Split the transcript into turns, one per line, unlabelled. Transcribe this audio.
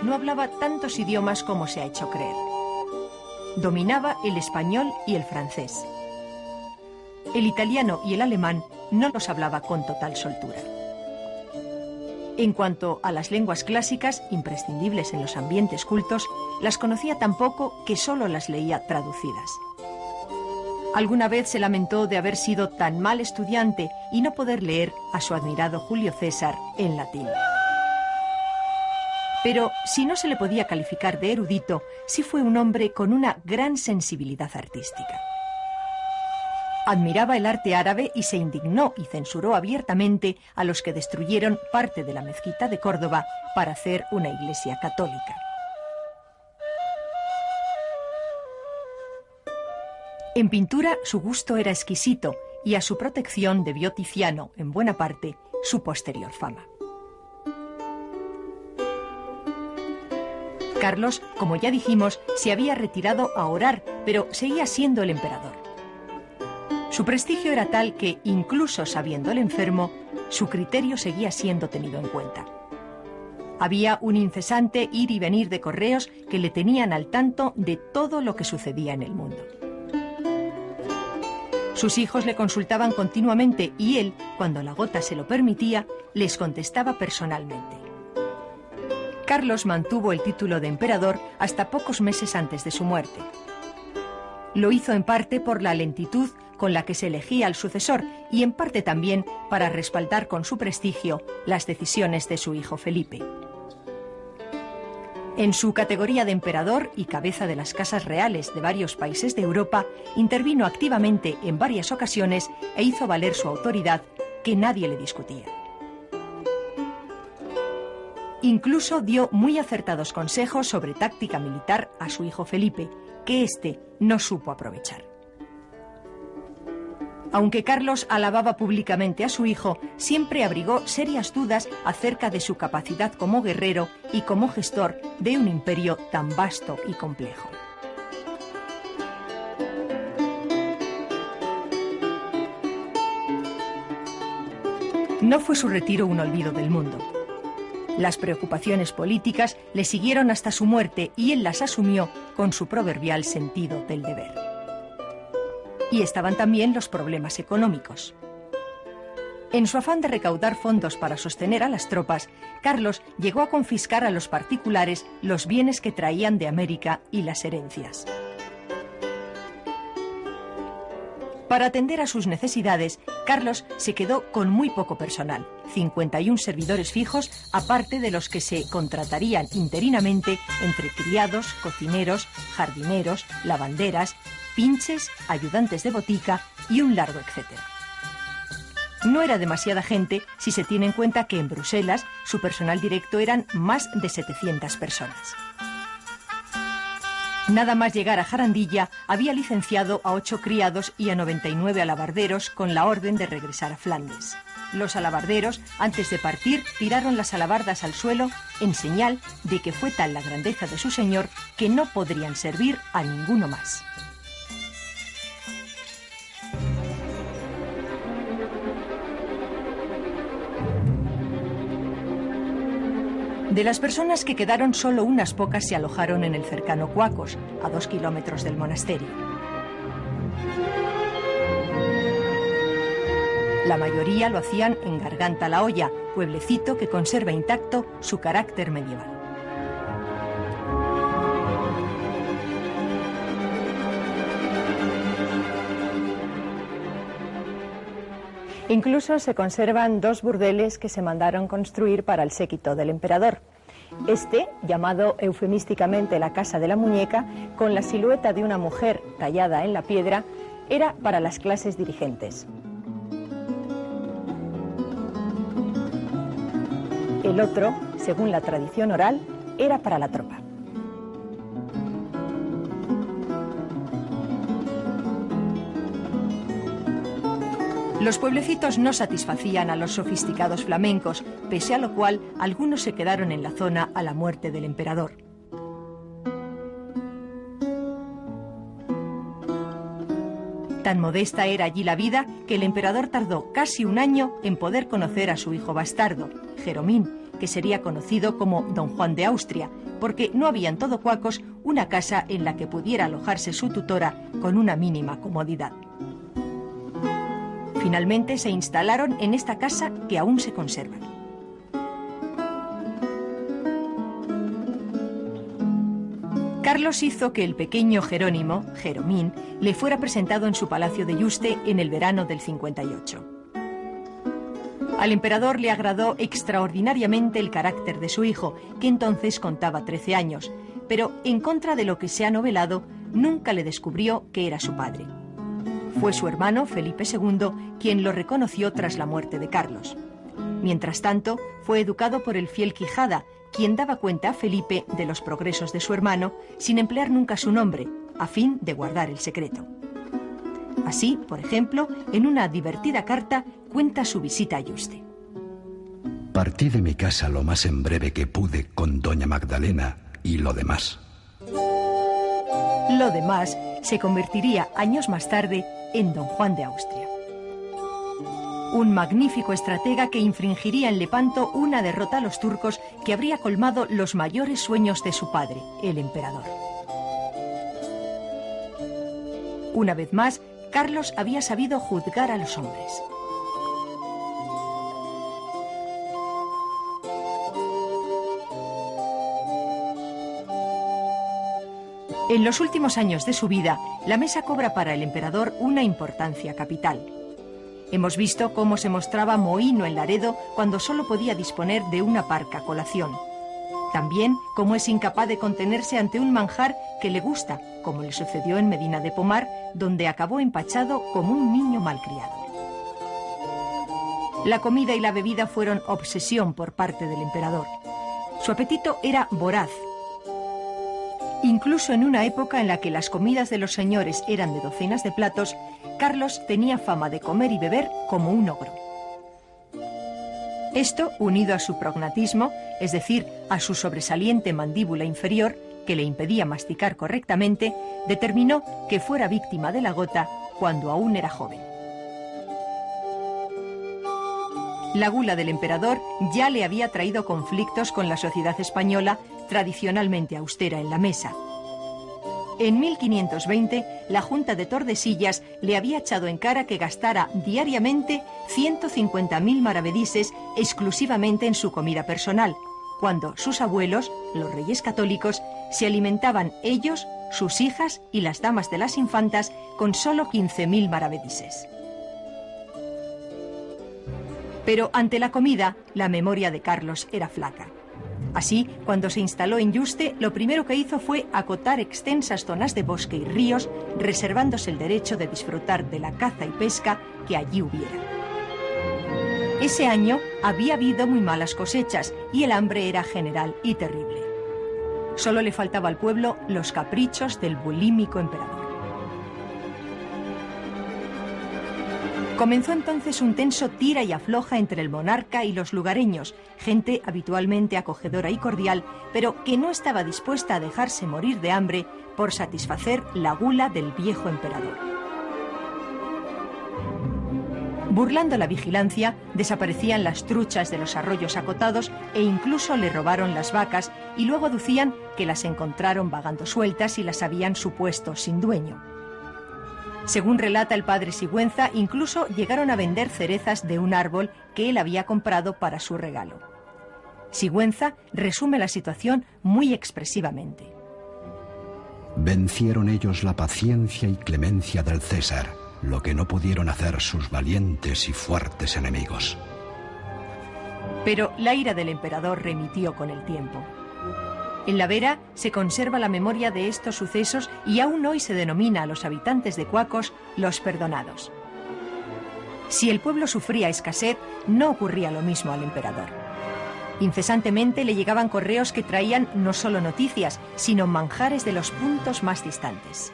no hablaba tantos idiomas como se ha hecho creer. Dominaba el español y el francés. El italiano y el alemán no los hablaba con total soltura. En cuanto a las lenguas clásicas, imprescindibles en los ambientes cultos, las conocía tan poco que solo las leía traducidas. Alguna vez se lamentó de haber sido tan mal estudiante y no poder leer a su admirado Julio César en latín. Pero si no se le podía calificar de erudito, sí fue un hombre con una gran sensibilidad artística. Admiraba el arte árabe y se indignó y censuró abiertamente a los que destruyeron parte de la mezquita de Córdoba para hacer una iglesia católica. En pintura su gusto era exquisito y a su protección debió Tiziano, en buena parte, su posterior fama. Carlos, como ya dijimos, se había retirado a orar, pero seguía siendo el emperador. Su prestigio era tal que, incluso sabiendo el enfermo, su criterio seguía siendo tenido en cuenta. Había un incesante ir y venir de correos que le tenían al tanto de todo lo que sucedía en el mundo. Sus hijos le consultaban continuamente y él, cuando la gota se lo permitía, les contestaba personalmente. Carlos mantuvo el título de emperador hasta pocos meses antes de su muerte. Lo hizo en parte por la lentitud con la que se elegía al sucesor y en parte también para respaldar con su prestigio las decisiones de su hijo Felipe. En su categoría de emperador y cabeza de las casas reales de varios países de Europa, intervino activamente en varias ocasiones e hizo valer su autoridad, que nadie le discutía. Incluso dio muy acertados consejos sobre táctica militar a su hijo Felipe, que éste no supo aprovechar. Aunque Carlos alababa públicamente a su hijo, siempre abrigó serias dudas acerca de su capacidad como guerrero y como gestor de un imperio tan vasto y complejo. No fue su retiro un olvido del mundo. Las preocupaciones políticas le siguieron hasta su muerte y él las asumió con su proverbial sentido del deber. Y estaban también los problemas económicos. En su afán de recaudar fondos para sostener a las tropas, Carlos llegó a confiscar a los particulares los bienes que traían de América y las herencias. Para atender a sus necesidades, Carlos se quedó con muy poco personal, 51 servidores fijos, aparte de los que se contratarían interinamente entre criados, cocineros, jardineros, lavanderas, pinches, ayudantes de botica y un largo etcétera. No era demasiada gente si se tiene en cuenta que en Bruselas su personal directo eran más de 700 personas. Nada más llegar a Jarandilla, había licenciado a 8 criados y a 99 alabarderos con la orden de regresar a Flandes. Los alabarderos, antes de partir, tiraron las alabardas al suelo en señal de que fue tal la grandeza de su señor que no podrían servir a ninguno más. De las personas que quedaron, solo unas pocas se alojaron en el cercano Cuacos, a 2 kilómetros del monasterio. La mayoría lo hacían en Garganta la Olla, pueblecito que conserva intacto su carácter medieval. Incluso se conservan 2 burdeles que se mandaron construir para el séquito del emperador. Este, llamado eufemísticamente la Casa de la Muñeca, con la silueta de una mujer tallada en la piedra, era para las clases dirigentes. El otro, según la tradición oral, era para la tropa. Los pueblecitos no satisfacían a los sofisticados flamencos, pese a lo cual algunos se quedaron en la zona a la muerte del emperador. Tan modesta era allí la vida que el emperador tardó casi un año en poder conocer a su hijo bastardo, Jeromín, que sería conocido como Don Juan de Austria, porque no había en todo Cuacos una casa en la que pudiera alojarse su tutora con una mínima comodidad. Finalmente se instalaron en esta casa que aún se conserva. Carlos hizo que el pequeño Jerónimo, Jeromín, le fuera presentado en su palacio de Yuste en el verano del 58. Al emperador le agradó extraordinariamente el carácter de su hijo, que entonces contaba 13 años, pero en contra de lo que se ha novelado, nunca le descubrió que era su padre. Fue su hermano, Felipe II, quien lo reconoció tras la muerte de Carlos. Mientras tanto, fue educado por el fiel Quijada, quien daba cuenta a Felipe de los progresos de su hermano sin emplear nunca su nombre, a fin de guardar el secreto. Así, por ejemplo, en una divertida carta cuenta su visita a Yuste.
Partí de mi casa lo más en breve que pude con doña Magdalena y lo demás.
Lo demás se convertiría años más tarde en Don Juan de Austria. Un magnífico estratega que infringiría en Lepanto una derrota a los turcos que habría colmado los mayores sueños de su padre, el emperador. Una vez más, Carlos había sabido juzgar a los hombres. En los últimos años de su vida, la mesa cobra para el emperador una importancia capital. Hemos visto cómo se mostraba mohíno en Laredo cuando solo podía disponer de una parca colación. También cómo es incapaz de contenerse ante un manjar que le gusta, como le sucedió en Medina de Pomar, donde acabó empachado como un niño malcriado. La comida y la bebida fueron obsesión por parte del emperador. Su apetito era voraz. Incluso en una época en la que las comidas de los señores eran de docenas de platos, Carlos tenía fama de comer y beber como un ogro. Esto, unido a su prognatismo, es decir, a su sobresaliente mandíbula inferior, que le impedía masticar correctamente, determinó que fuera víctima de la gota cuando aún era joven. La gula del emperador ya le había traído conflictos con la sociedad española, tradicionalmente austera en la mesa. En 1520, la Junta de Tordesillas le había echado en cara que gastara diariamente 150.000 maravedises exclusivamente en su comida personal, cuando sus abuelos, los reyes católicos, se alimentaban ellos, sus hijas y las damas de las infantas con solo 15.000 maravedises. Pero ante la comida, la memoria de Carlos era flaca. Así, cuando se instaló en Yuste, lo primero que hizo fue acotar extensas zonas de bosque y ríos, reservándose el derecho de disfrutar de la caza y pesca que allí hubiera. Ese año había habido muy malas cosechas y el hambre era general y terrible. Solo le faltaba al pueblo los caprichos del bulímico emperador. Comenzó entonces un tenso tira y afloja entre el monarca y los lugareños, gente habitualmente acogedora y cordial, pero que no estaba dispuesta a dejarse morir de hambre por satisfacer la gula del viejo emperador. Burlando la vigilancia, desaparecían las truchas de los arroyos acotados e incluso le robaron las vacas y luego aducían que las encontraron vagando sueltas y las habían supuesto sin dueño. Según relata el padre Sigüenza, incluso llegaron a vender cerezas de un árbol que él había comprado para su regalo. Sigüenza resume la situación muy expresivamente.
Vencieron ellos la paciencia y clemencia del César, lo que no pudieron hacer sus valientes y fuertes enemigos.
Pero la ira del emperador remitió con el tiempo. En la Vera se conserva la memoria de estos sucesos y aún hoy se denomina a los habitantes de Cuacos los perdonados. Si el pueblo sufría escasez, no ocurría lo mismo al emperador. Incesantemente le llegaban correos que traían no solo noticias, sino manjares de los puntos más distantes.